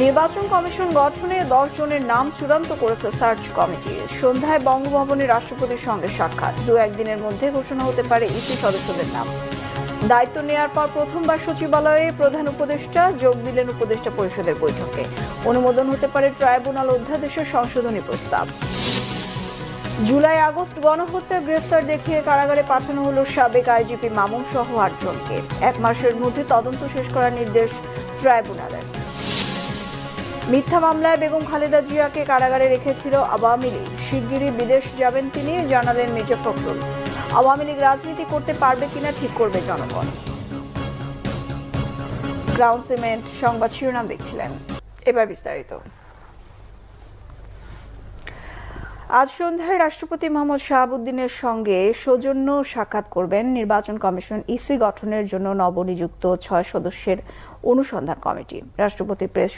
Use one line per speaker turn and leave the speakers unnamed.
নির্বাচন কমিশন গঠনে 10 জনের নাম চূড়ান্ত করেছে সার্চ কমিটি। সন্ধ্যায় বঙ্গভবনে রাষ্ট্রপতির সঙ্গে সাক্ষাৎ। 2-1 দিনের মধ্যে ঘোষণা হতে পারে ইসি সদস্যদের নাম। দায়িত্ব নেয়ার পর প্রথমবার সচিবালয়ে প্রধান উপদেষ্টা যোগ দিলেন উপদেষ্টা পরিষদের বৈঠকে। অনুমোদন হতে পারে ট্রাইব্যুনাল অধ্যাদেশের সংশোধনী প্রস্তাব। জুলাই-আগস্ট গণহত্যার গ্রেফতার দেখিয়ে কারাগারে পাঠানো হলো সাবেক আইজিপি মামুন সহ 8 জনকে। 1 মাসের মধ্যে তদন্ত শেষ করার নির্দেশ ট্রাইব্যুনালের। মিথ্যা মামলায় বেগম খালেদা জিয়াকে কারাগারে রেখেছিল আওয়ামী লীগ। শিগগিরই বিদেশ যাবেন তিনি, জানালেন মির্জা ফখরুল। আওয়ামী লীগ রাজনীতি করতে পারবে কিনা ঠিক করবে জনগণ। ক্রাউন সিমেন্ট সংবাদ শিরোনাম দেখছিলেন, এবার বিস্তারিত। আজ সন্ধ্যায় রাষ্ট্রপতি মোহাম্মদ শাহাবুদ্দিনের সঙ্গে সৌজন্য সাক্ষাৎ করবেন নির্বাচন কমিশন ইসি গঠনের জন্য নবনিযুক্ত 6 সদস্যের অনুসন্ধান কমিটি। রাষ্ট্রপতি প্রেস